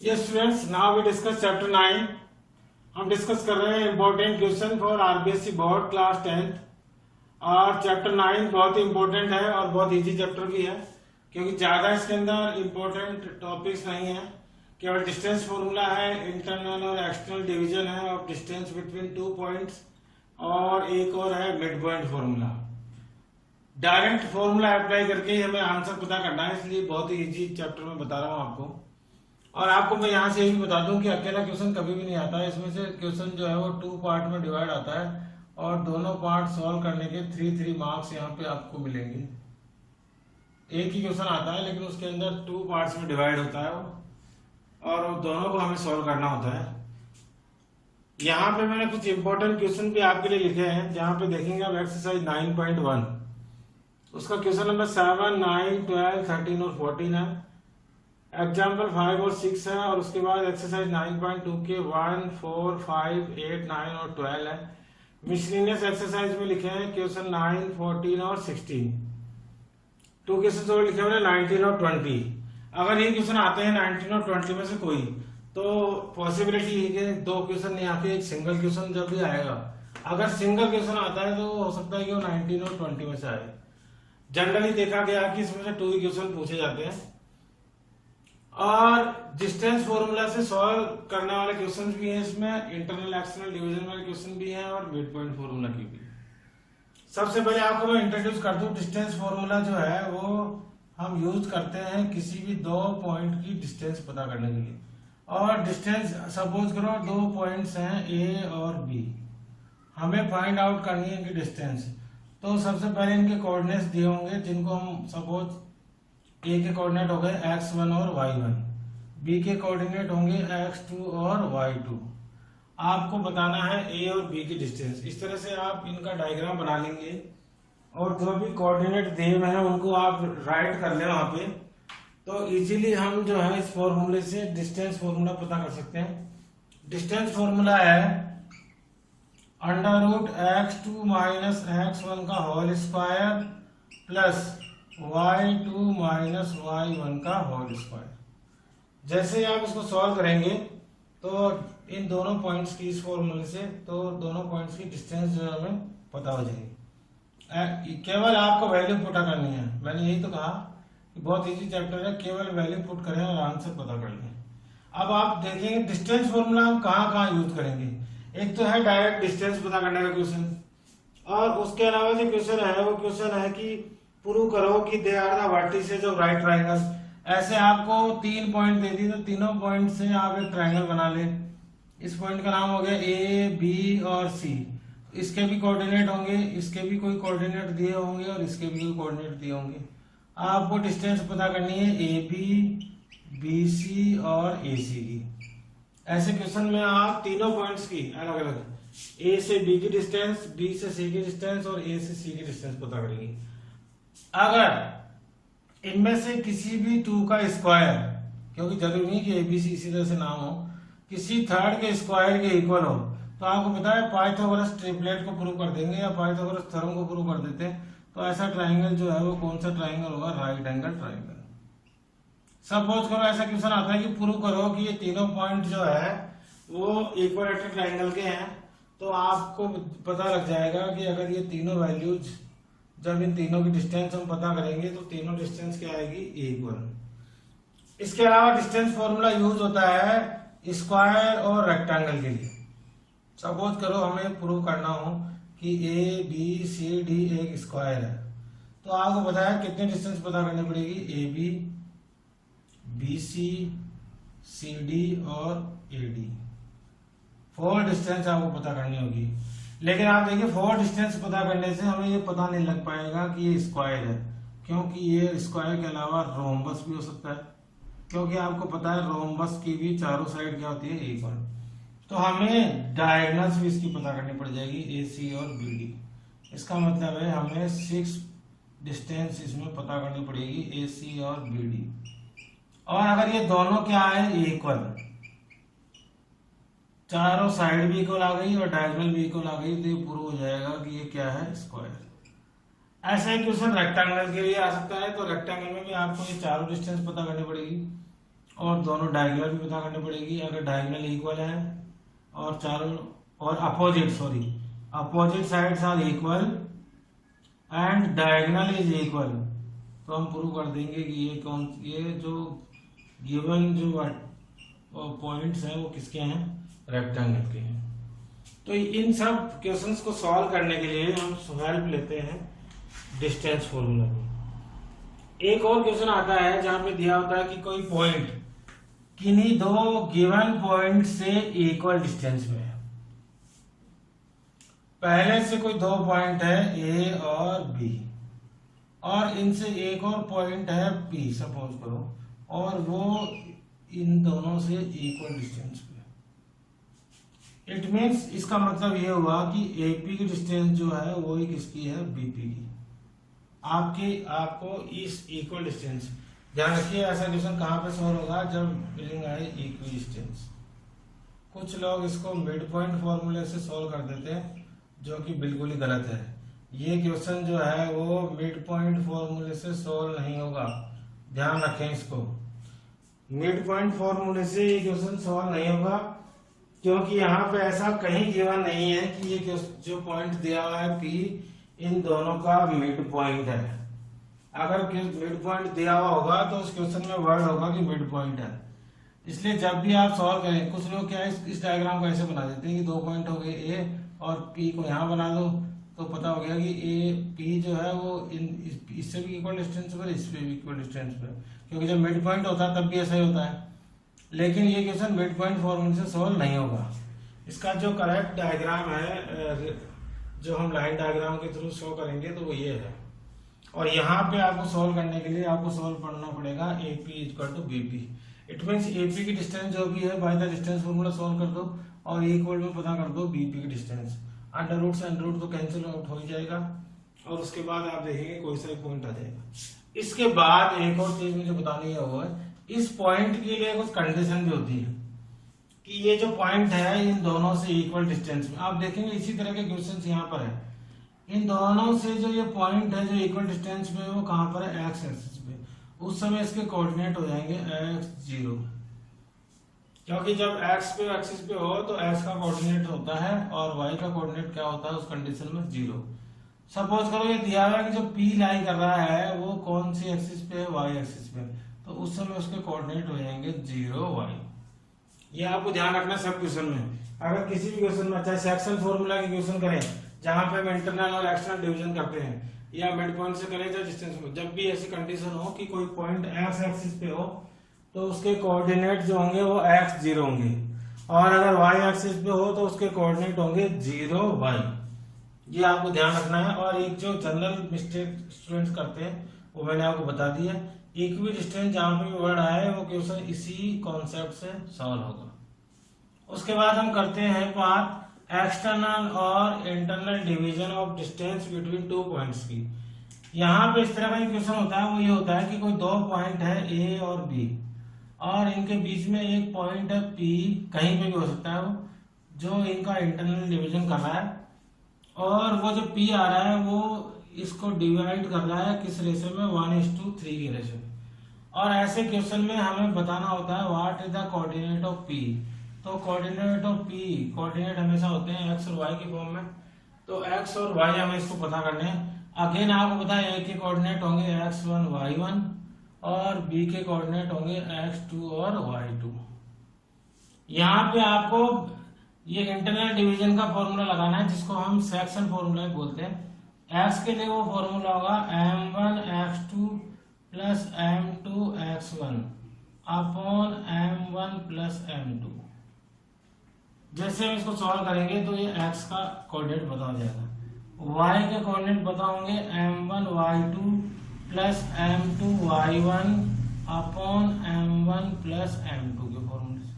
Yes students, now we discuss chapter 9। हम discuss कर रहे हैं important question for RBSE board class 10th। और चैप्टर 9 बहुत ही इंपॉर्टेंट है और बहुत इजी चैप्टर भी है, क्योंकि ज्यादा इसके अंदर इंपॉर्टेंट टॉपिक्स नहीं है। केवल डिस्टेंस फॉर्मूला है, इंटरनल और एक्सटर्नल डिवीजन है ऑफ डिस्टेंस बिटवीन 2 पॉइंट्स, और एक और है mid point formula. Direct formula apply करके ही हमें आंसर पता करना है, इसलिए बहुत ही इजी चैप्टर में बता रहा हूँ आपको। और आपको मैं यहाँ से ये भी बता दूं कि अकेला क्वेश्चन कभी भी नहीं आता है। इसमें से क्वेश्चन जो है वो 2 पार्ट में डिवाइड आता है, और दोनों पार्ट सॉल्व करने के 3 मार्क्स यहाँ पे आपको मिलेंगे। एक ही क्वेश्चन आता है लेकिन उसके अंदर 2 पार्ट्स में डिवाइड होता है वो, और दोनों को हमें सॉल्व करना होता है। यहाँ पे मैंने कुछ इंपॉर्टेंट क्वेश्चन भी आपके लिए लिखे हैं, जहाँ पे देखेंगे आप एक्सरसाइज 9.1, उसका क्वेश्चन नंबर 7, 9, 12, 13 और 14 है। एग्जाम्पल 5 और 6 है, और उसके बाद एक्सरसाइज 9.2 के 1, 4, 5, 8, 9 और 12 है। मिसलिनियस एक्सरसाइज में लिखे हैं क्वेश्चन 9, 14 और 16। 2 क्वेश्चन और लिखे हुए 19 और 20। अगर ये क्वेश्चन आते हैं 19 और 20 में से कोई, तो पॉसिबिलिटी है कि 2 क्वेश्चन नहीं आके एक सिंगल क्वेश्चन जब भी आएगा, अगर सिंगल क्वेश्चन आता है तो हो सकता है कि वो 19 और 20 में से आए। जनरली देखा गया कि इसमें से 2 ही क्वेश्चन पूछे जाते हैं। और डिस्टेंस फॉर्मूला से सॉल्व करने वाले क्वेश्चन भी हैं इसमें, इंटरनल एक्सटर्नल डिवीजन वाले क्वेश्चन भी हैं, और मिड पॉइंट फॉर्मूला की भी। सबसे पहले आपको मैं इंट्रोड्यूस कर दूं, डिस्टेंस फॉर्मूला जो है वो हम यूज करते हैं किसी भी 2 पॉइंट की डिस्टेंस पता करने के लिए। और डिस्टेंस सपोज करो 2 पॉइंट्स हैं ए और बी, हमें फाइंड आउट करनी है इनकी डिस्टेंस। तो सबसे पहले इनके कोऑर्डिनेट्स दिए होंगे, जिनको हम सपोज ए के कोऑर्डिनेट हो गए x1 और y1, बी के कोऑर्डिनेट होंगे x2 और y2। आपको बताना है ए और बी की डिस्टेंस। इस तरह से आप इनका डायग्राम बना लेंगे, और जो भी कोऑर्डिनेट दिए हुए हैं उनको आप राइट कर लें वहां पे। तो इजीली हम जो है इस फॉर्मूले से डिस्टेंस फॉर्मूला पता कर सकते हैं। डिस्टेंस फॉर्मूला है √x2 माइनस x1 का whole square plus y2 minus y1 का होल स्क्वायर। जैसे ही आप इसको सॉल्व करेंगे तो इन दोनों पॉइंट्स की, इस फॉर्मूले से, तो दोनों पॉइंट्स की डिस्टेंस जो है हमें पता हो जाएगी। केवल आपको वैल्यू पुट करनी है। मैंने यही तो कहा कि बहुत इजी चैप्टर है, केवल वैल्यू पुट करें और आंसर पता कर लें। अब आप देखेंगे डिस्टेंस फॉर्मूला हम कहाँ कहाँ यूज करेंगे। एक तो है डायरेक्ट डिस्टेंस पता करने का क्वेश्चन, और उसके अलावा जो क्वेश्चन है वो क्वेश्चन है कि प्रूव करो कि they are the vertices of right triangle. ऐसे आपको 3 पॉइंट दे दी, तो तीनों पॉइंट से आप एक ट्रायंगल बना ले। इस पॉइंट का नाम हो गया ए, बी और सी। इसके भी कोऑर्डिनेट होंगे, इसके भी कोई कोऑर्डिनेट दिए होंगे, और इसके भी कोई कोऑर्डिनेट दिए होंगे। आपको डिस्टेंस पता करनी है ए बी, बी सी और ए सी की। ऐसे क्वेश्चन में आप तीनों पॉइंट्स की अलग अलग, ए से बी की डिस्टेंस, बी से सी की डिस्टेंस और ए से सी की डिस्टेंस पता करेंगे। अगर इनमें से किसी भी 2 का स्क्वायर, क्योंकि जरूरी नहीं कि एबीसी इसी तरह से नाम हो, किसी थर्ड के स्क्वायर के इक्वल हो, तो आपको पता है पाइथागोरस ट्रिपलेट को प्रूव कर देंगे, या पाइथागोरस थ्योरम को प्रूव कर देते हैं। तो ऐसा ट्राइंगल जो है वो कौन सा ट्राइंगल होगा? Right angle triangle. सपोज करो ऐसा क्वेश्चन आता है कि प्रूव करो कि ये तीनों पॉइंट जो है वो इक्विलैटरल ट्राइंगल के हैं, तो आपको पता लग जाएगा कि अगर ये तीनों वैल्यूज, जब इन तीनों की डिस्टेंस हम पता करेंगे तो तीनों डिस्टेंस क्या आएगी? इक्वल। इसके अलावा डिस्टेंस फॉर्मूला यूज होता है स्क्वायर और रेक्टेंगल के लिए। सपोज करो हमें प्रूव करना हो कि ए बी सी डी एक स्क्वायर है, तो आपको पता है कितनी डिस्टेंस पता करनी पड़ेगी? A B, B C D और ए डी। 4 डिस्टेंस आपको पता करनी होगी। लेकिन आप देखिए 4 डिस्टेंस पता करने से हमें ये पता नहीं लग पाएगा कि ये स्क्वायर है, क्योंकि ये स्क्वायर के अलावा रोम्बस भी हो सकता है, क्योंकि आपको पता है रोम्बस की भी चारों साइड क्या होती है? इक्वल। तो हमें डायगोनल्स भी इसकी पता करनी पड़ जाएगी, ए सी और बी डी। इसका मतलब है हमें 6 डिस्टेंस इसमें पता करनी पड़ेगी, ए सी और बी डी। और अगर ये दोनों क्या है? इक्वल, चारों साइड भी इक्वल आ गई और डायगोनल भी इक्वल आ गई, तो ये प्रूव हो जाएगा कि ये क्या है? स्क्वायर। ऐसा ही क्वेश्चन रेक्टेंगल के लिए आ सकता है। तो रेक्टेंगल में भी आपको ये चारों डिस्टेंस पता करनी पड़ेगी, और दोनों डायगोनल भी पता करनी पड़ेगी। अगर डायगोनल इक्वल है और चारों और opposite sides are equal and diagonal is equal, तो हम प्रूव कर देंगे कि ये जो गिवन जो पॉइंट्स हैं वो किसके हैं, रेक्टेंगल के हैं। तो इन सब क्वेश्चंस को सॉल्व करने के लिए हम हेल्प लेते हैं डिस्टेंस फॉर्मूला में। एक और क्वेश्चन आता है जहां पे दिया होता है कि कोई पॉइंट किन्हीं दो गिवन पॉइंट से इक्वल डिस्टेंस में है। पहले से कोई दो पॉइंट है ए और बी, और इनसे एक और पॉइंट है पी सपोज करो, और वो इन दोनों से इक्वल डिस्टेंस पे। इट मीन्स इसका मतलब ये हुआ कि एपी की डिस्टेंस जो है वो ही किसकी है, बीपी की। आपको इस इक्वल डिस्टेंस, ध्यान रखिए ऐसा क्वेश्चन कहां पे सॉल्व होगा, जब बिलिंग आए इक्वल डिस्टेंस। कुछ लोग इसको मिड पॉइंट फॉर्मूले से सॉल्व कर देते हैं, जो कि बिल्कुल ही गलत है। ये क्वेश्चन जो है वो मिड पॉइंट फॉर्मूले से सॉल्व नहीं होगा, ध्यान रखें इसको। मिड पॉइंट फॉर्मूले से ये क्वेश्चन सॉल्व नहीं होगा, क्योंकि यहाँ पे ऐसा कहीं गिवन नहीं है कि ये जो पॉइंट दिया हुआ है पी इन दोनों का मिड पॉइंट है। अगर मिड पॉइंट दिया हुआ होगा तो उस क्वेश्चन में वर्ड होगा कि मिड पॉइंट है। इसलिए जब भी आप सॉल्व करें, कुछ लोग क्या है इस डायग्राम को ऐसे बना देते हैं कि दो पॉइंट हो गए ए और पी को यहाँ बना दो, तो पता हो गया कि ए पी जो है वो इससे भी इक्वल डिस्टेंस पर, इससे भी इक्वल डिस्टेंस पर, क्योंकि जब मिड पॉइंट होता है तब भी ऐसा ही होता है। लेकिन ये क्वेश्चन मिड पॉइंट फॉर्मूले से सॉल्व नहीं होगा। इसका जो करेक्ट डायग्राम है, जो हम लाइन डायग्राम के थ्रू शो करेंगे, तो वो ये है। और यहाँ पे आपको सॉल्व करने के लिए आपको सॉल्व करना पड़ेगा AP equal to BP। It means AP की डिस्टेंस जो भी है by the distance formula solve कर दो और इक्वल में पता कर दो BP की डिस्टेंस। अंडर रूट से अंडर रूट तो कैंसिल आउट हो ही जाएगा, और उसके बाद आप देखेंगे कोई सा पॉइंट आ जाएगा। इसके बाद एक और चीज मुझे बतानी है, वो है इस पॉइंट के लिए कुछ कंडीशन भी होती है कि ये जो पॉइंट है इन दोनों से इक्वल डिस्टेंस में। आप देखेंगे इसी तरह के क्वेश्चंस यहाँ पर है, इन दोनों से जो ये पॉइंट है जो इक्वल डिस्टेंस में, वो कहां पर है, एक्स एक्सिस पे। उस समय इसके कोऑर्डिनेट हो जाएंगे x0, क्योंकि जब x पे एक्सिस पे हो तो x का कोऑर्डिनेट होता है और y का कोऑर्डिनेट क्या होता है उस कंडीशन में, 0। सपोज करो ये दिया हुआ है कि जो P लाई कर रहा है वो कौन सी एक्सिस पे है, y एक्सिस पे, तो उस समय उसके कोऑर्डिनेट हो जाएंगे 0 y। ये आपको ध्यान रखना सब क्वेश्चन में। अगर किसी भी क्वेश्चन में, चाहे सेक्शन फॉर्मूला के क्वेश्चन करें जहां पे हम इंटरनल और एक्सटर्नल डिवीजन करते हैं, या मिड पॉइंट से करें या डिस्टेंस में, जब भी ऐसी कंडीशन हो कि कोई पॉइंट एक्स एक्सिस पे हो तो उसके कोऑर्डिनेट जो होंगे वो x0 होंगे, और अगर y एक्सिस पे हो तो उसके कोऑर्डिनेट होंगे 0 y। ये आपको ध्यान रखना है। और एक जो जनरल मिस्टेक स्टूडेंट्स करते हैं वो मैंने आपको बता दिया। इक्वी डिस्टेंस जहां पे भी वर्ड आए वो क्वेश्चन इसी कॉन्सेप्ट से सॉल्व होगा। उसके बाद हम करते हैं पार्ट एक्सटर्नल और internal division of distance between two points की। यहाँ पे इस तरह का क्वेश्चन होता है, वो ये होता है कि कोई दो पॉइंट है A और B, और इनके बीच में एक पॉइंट है P, कहीं पे भी हो सकता है वो, जो इनका इंटरनल डिवीजन कर रहा है, और वो जो P आ रहा है वो इसको डिवाइड कर रहा है किस रेशो में, 1:3 की रेशो। और ऐसे क्वेश्चन में हमें बताना होता है what is the coordinate of P। तो कोऑर्डिनेट ऑफ P, कोऑर्डिनेट हमेशा होते हैं x और y के फॉर्म में, तो x और y हमें इसको पता करने हैं। अगेन आपको पता है A के कोऑर्डिनेट होंगे x1 y1 और B के कोऑर्डिनेट होंगे x2 और y2। यहाँ पे आपको ये इंटरनल डिवीजन का फॉर्मूला लगाना है, जिसको हम सेक्शन फॉर्मूला बोलते हैं। x के लिए वो फॉर्मूला होगा m1 x2 plus m2 x1 upon m1 plus m2। जैसे हम इसको सॉल्व करेंगे तो ये x का कोऑर्डिनेट पता हो जाएगा, y के कोऑर्डिनेट पता होंगे m1 y2 plus m2 y1 upon m1 plus m2 के फॉर्मूले से।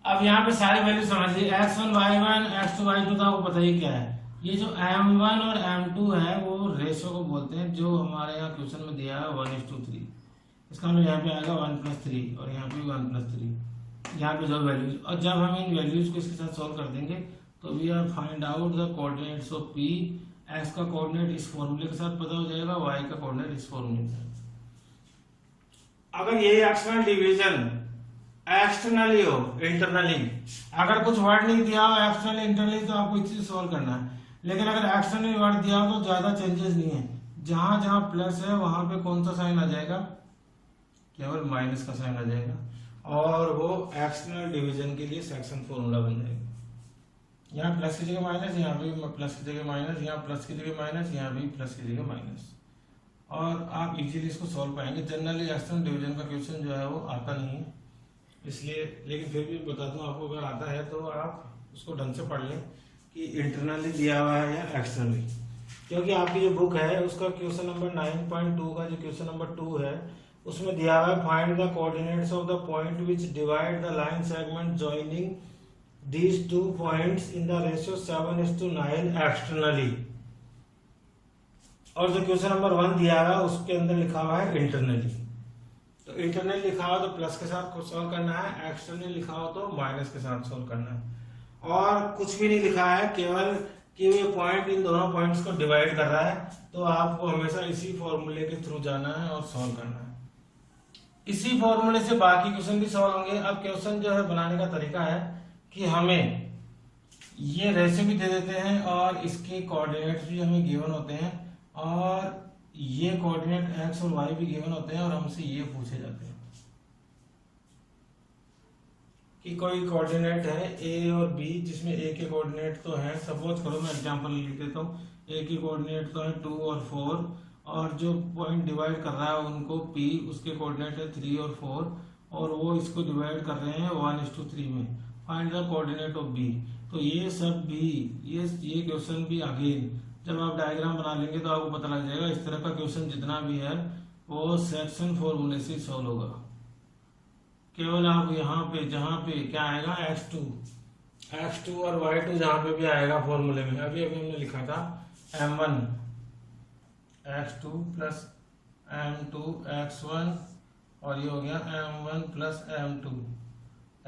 अब यहाँ पे सारी वैल्यू समझिए, x1 y1 x2 y2 तो आपको पता ही क्या है। ये जो m1 और m2 है वो रेशो को बोलते हैं, जो हमारे यहाँ क्वेश्चन में दिया है 1:3। इसका मतलब यहाँ पे आएगा 1+3 और यहाँ पे 1+3, यहाँ पे जो वैल्यूज। और जब हम इन वैल्यूज को इसके साथ सॉल्व कर देंगे तो we are find out the coordinates of P। x का कोऑर्डिनेट इस फॉर्मूले के साथ पता हो जाएगा, y का कोऑर्डिनेट इस फॉर्मूले के साथ। अगर ये एक्सटर्नल डिवीजन एक्सटर्नली हो, इंटरनली अगर कुछ वर्ड नहीं दिया हो एक्सटर्नली इंटरनली तो आपको इसी सॉल्व करना है। लेकिन अगर एक्सटर्नली वर्ड दिया हो तो ज्यादा चेंजेस नहीं है, जहां जहां प्लस है वहां पे कौन सा साइन आ जाएगा, केवल माइनस का साइन आ जाएगा, और वो एक्सटर्नल डिवीजन के लिए सेक्शन फॉर्मूला बन जाएगा। यहाँ प्लस की जगह माइनस, यहाँ भी प्लस की जगह माइनस, यहाँ प्लस की जगह माइनस, यहाँ भी प्लस की जगह माइनस, और आप इजीली इसको सॉल्व पाएंगे। जनरली एक्सटर्नल डिवीजन का क्वेश्चन जो है वो आता नहीं है, इसलिए, लेकिन फिर भी बता दूं आपको, अगर आता है तो आप उसको ढंग से पढ़ लें कि इंटरनली दिया हुआ है या एक्सटर्नली, क्योंकि आपकी जो बुक है उसका क्वेश्चन नंबर 9.2 का जो क्वेश्चन नंबर 2 है उसमें दिया हुआ है find the coordinates of the point which divide the line segment joining these two points in the ratio 7:9 externally, और जो क्वेश्चन नंबर 1 दिया हुआ है उसके अंदर लिखा हुआ है इंटरनली। तो इंटरनल लिखा हो तो प्लस के साथ सॉल्व करना है, एक्सटर्नल लिखा हो तो माइनस के साथ सॉल्व करना है, और कुछ भी नहीं लिखा है, केवल कि ये पॉइंट इन दोनों पॉइंट्स को डिवाइड कर रहा है, तो आपको हमेशा इसी फॉर्मूले के थ्रू जाना है और सॉल्व करना है। इसी फॉर्मूले से बाकी क्वेश्चन भी सॉल्व होंगे। अब क्वेश्चन जो है बनाने का तरीका है कि हमें ये रेशियो भी दे देते हैं और इसके कोऑर्डिनेट्स भी हमें गिवन होते हैं, और ये कोऑर्डिनेट एक्स और वाई भी गिवन होते हैं, और हमसे ये पूछे जाते हैं कि कोई कोऑर्डिनेट है ए और बी, जिसमें ए के कोऑर्डिनेट तो है, सपोज करो मैं एग्जांपल लिख देता हूँ, ए की कोऑर्डिनेट तो है 2 और 4, और जो पॉइंट डिवाइड कर रहा है उनको पी, उसके कोऑर्डिनेट है 3 और 4, और वो इसको डिवाइड कर रहे हैं 1:3 में। Find the coordinate of B. तो ये सब भी ये क्वेश्चन भी अगेन जब आप डायग्राम बना लेंगे तो आपको पता लग जाएगा। इस तरह का क्वेश्चन जितना भी है वो सेक्शन फॉर्मूले से सॉल्व होगा। केवल आप यहाँ पे जहाँ पे क्या आएगा x2 और y2 जहाँ पे भी आएगा फॉर्मूले में, अभी हमने लिखा था m1 x2 plus m2 x1, और ये हो गया m1 plus m2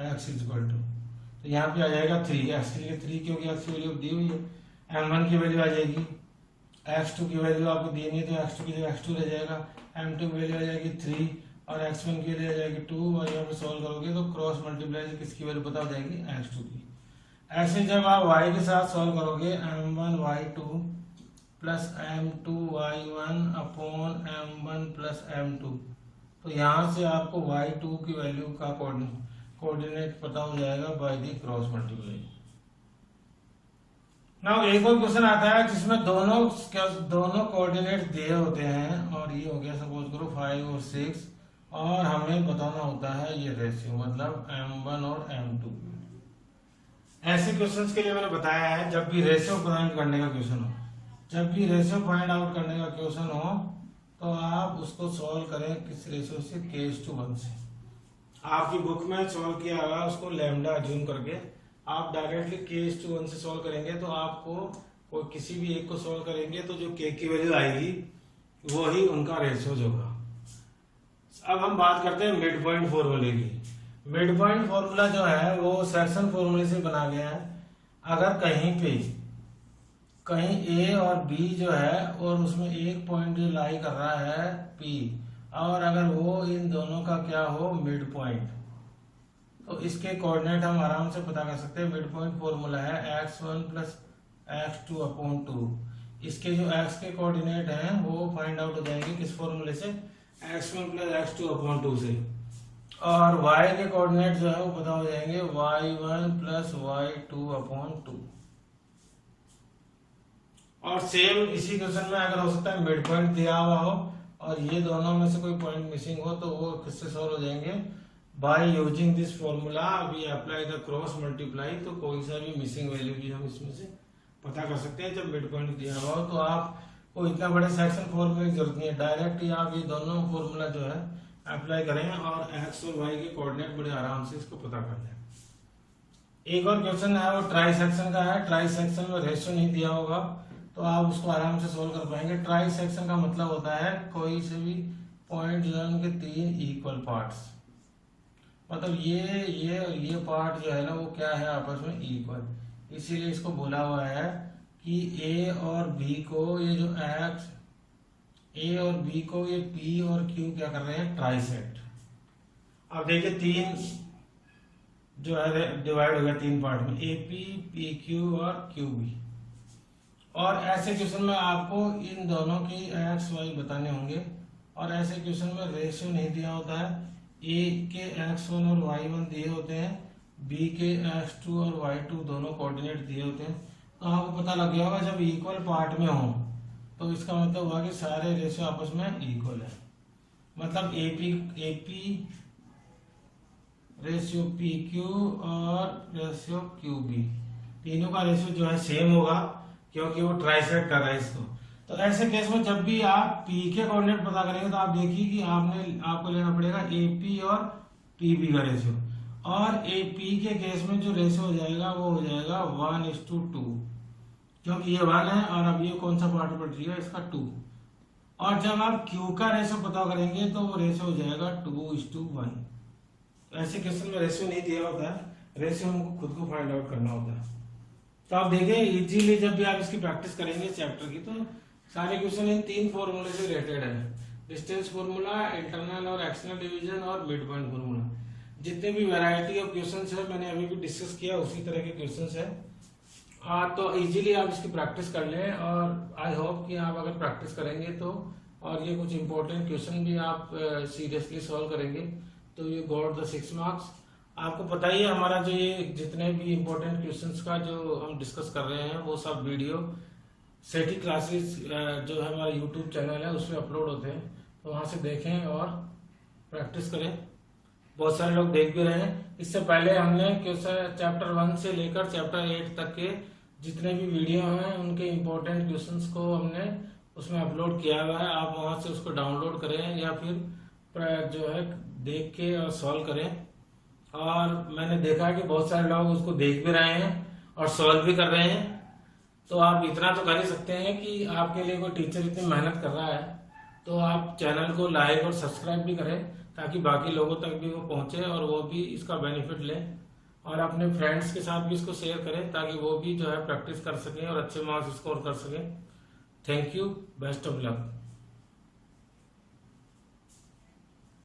x equal to, तो यहाँ पे आ जाएगा 3, x के लिए 3 क्योंकि x की वैल्यू दी हुई है, m1 की वैल्यू आ जाएगी, x2 की वैल्यू आपको दी नहीं है तो x2 की जगह x2 रह जाएगा, m2 की वैल्यू आ जाएगी 3 और x1 की वैल्यू आ जाएगी 2, और यहाँ पे सॉल्व करोगे तो क्रॉस मल्टीप्लाई से किसकी वैल्यू पता हो जाएगी, x2 की। ऐसे जब आप y के साथ सॉल्व करोगे m1 y2 plus m2 y1 upon m1 plus m2, तो यहाँ से आपको y2 की वैल्यू का कोऑर्डिनेट पता हो जाएगा by the cross multiply. Now एक और क्वेश्चन आता है जिसमें दोनों कोऑर्डिनेट दिए होते हैं, और ये हो गया सपोज करो 5 और 6, और हमें बताना होता है ये रेशियो, मतलब m1 और m2। ऐसे क्वेश्चंस के लिए मैंने बताया है जब भी रेशियो फाइंड करने का क्वेश्चन हो, जब भी रेशियो फाइंड आउट करने का क्वेश्चन हो तो आप उसको सॉल्व करें किस रेशियो से, k:1 से। आपकी बुक में सॉल्व किया हुआ उसको लैम्डा अज्यूम करके आप डायरेक्टली k:1 से सॉल्व करेंगे, तो आपको कोई किसी भी एक को सॉल्व करेंगे तो जो k की वैल्यू आएगी वो ही उनका रेशियो होगा। अब हम बात करते हैं मिड पॉइंट फॉर्मूले की। मिड पॉइंट फॉर्मूला जो है वो सेक्शन फॉर्मूले से बना गया है। अगर कहीं A और B जो है और उसमें एक पॉइंट जो लाई कर रहा है P, और अगर वो इन दोनों का क्या हो मिड पॉइंट, तो इसके कोऑर्डिनेट हम आराम से पता कर सकते हैं। मिड पॉइंट फॉर्मूला है x1 प्लस x2 अपॉन 2। इसके जो x के कोऑर्डिनेट हैं वो फाइंड आउट हो जाएंगे किस फॉर्मूले से, x1 प्लस x2 अपॉन 2 से, और y के कोऑर्डिनेट जो है वो पता हो जाएंगे y1 प्लस y2 अपॉन 2। और सेम इसी क्वेश्चन में अगर हो सकता है मिड पॉइंट दिया हुआ हो और ये दोनों में से कोई पॉइंट मिसिंग हो तो वो किससे सॉल्व हो जाएंगे, by using this formula we apply the cross multiply. तो कोई सा भी मिसिंग वैल्यू भी हम इसमें से पता कर सकते हैं जब मिड पॉइंट दिया हुआ हो। तो आपको इतना बड़े सेक्शन फॉर्मूले की जरूरत नहीं है, डायरेक्ट ही आप ये दोनों फॉर्मूला जो है अप्लाई करें और एक्स और वाई के कोऑर्डिनेट बड़े आराम से इसको पता कर लें। एक और क्वेश्चन है वो ट्राई सेक्शन का है। ट्राई सेक्शन में रेशियो नहीं दिया होगा तो आप उसको आराम से सोल्व कर पाएंगे। ट्राई सेक्शन का मतलब होता है कोई से भी पॉइंट जो है उनके 3 इक्वल पार्ट्स, मतलब ये पार्ट जो है ना वो क्या है आपस में इक्वल, इसीलिए इसको बोला हुआ है कि ए और बी को ये जो ए और बी को ये पी और क्यू क्या कर रहे हैं ट्राइसेक्ट। अब देखिए 3 जो है डिवाइड हो गया 3 पार्ट में, AP, PQ और QB। और ऐसे क्वेश्चन में आपको इन दोनों की एक्स वाई बताने होंगे, और ऐसे क्वेश्चन में रेशियो नहीं दिया होता है। A के x1 और y1 दिए होते हैं, B के x2 और y2 दोनों कोऑर्डिनेट दिए होते हैं। तो आपको पता लग गया होगा जब इक्वल पार्ट में हो तो इसका मतलब हुआ कि सारे रेशियो आपस में इक्वल है। मतलब AP रेशियो PQ और रेशियो QB, तीनों का रेशियो जो है सेम होगा, क्योंकि वो ट्राइसेट कर रहा है इसको। तो ऐसे केस में जब भी आप P के कोऑर्डिनेट पता करेंगे तो आप देखिए कि आपको लेना पड़ेगा AP और PB का रेशियो, और AP के केस में जो रेशियो हो जाएगा वो हो जाएगा 1:2, क्योंकि ये 1 है और अब ये कौन सा पार्ट बढ़ रही है इसका 2। और जब आप Q का रेशियो पता करेंगे तो वो रेशियो हो जाएगा 2:1। ऐसे क्वेश्चन में रेशियो नहीं दिया होता है, रेशियो हमको खुद को फाइंड आउट करना होता है। तो आप देखें इजीली जब भी आप इसकी प्रैक्टिस करेंगे चैप्टर की, तो सारे क्वेश्चन इन 3 फॉर्मूले से रिलेटेड है, डिस्टेंस फॉर्मूला, इंटरनल और एक्सटर्नल डिवीजन और मिड पॉइंट फॉर्मूला। जितने भी वैरायटी ऑफ क्वेश्चंस है मैंने अभी भी डिस्कस किया उसी तरह के क्वेश्चंस है। तो इजीली आप इसकी प्रैक्टिस कर लें, और आई होप कि आप अगर प्रैक्टिस करेंगे तो, और ये कुछ इंपॉर्टेंट क्वेश्चन भी आप सीरियसली सॉल्व करेंगे तो यू गॉट द 6 मार्क्स। आपको पता ही है हमारा जो ये जितने भी इंपॉर्टेंट क्वेश्चंस का जो हम डिस्कस कर रहे हैं वो सब वीडियो सेठी क्लासेस जो है हमारा यूट्यूब चैनल है उसमें अपलोड होते हैं, तो वहां से देखें और प्रैक्टिस करें। बहुत सारे लोग देख भी रहे हैं। इससे पहले हमने चैप्टर 1 से लेकर चैप्टर 8 तक के जितने भी वीडियो हैं उनके इम्पोर्टेंट क्वेश्चंस को हमने उसमें अपलोड किया हुआ है। आप वहां से उसको डाउनलोड करें या फिर जो है देख के और सॉल्व करें। और मैंने देखा कि बहुत सारे लोग उसको देख भी रहे हैं और सॉल्व भी कर रहे हैं, तो आप इतना तो कर ही सकते हैं कि आपके लिए कोई टीचर इतनी मेहनत कर रहा है तो आप चैनल को लाइक और सब्सक्राइब भी करें, ताकि बाकी लोगों तक भी वो पहुंचे और वो भी इसका बेनिफिट लें, और अपने फ्रेंड्स के साथ भी इसको शेयर करें ताकि वो भी जो है प्रैक्टिस कर सकें और अच्छे मार्क्स स्कोर कर सकें। Thank you, best of luck.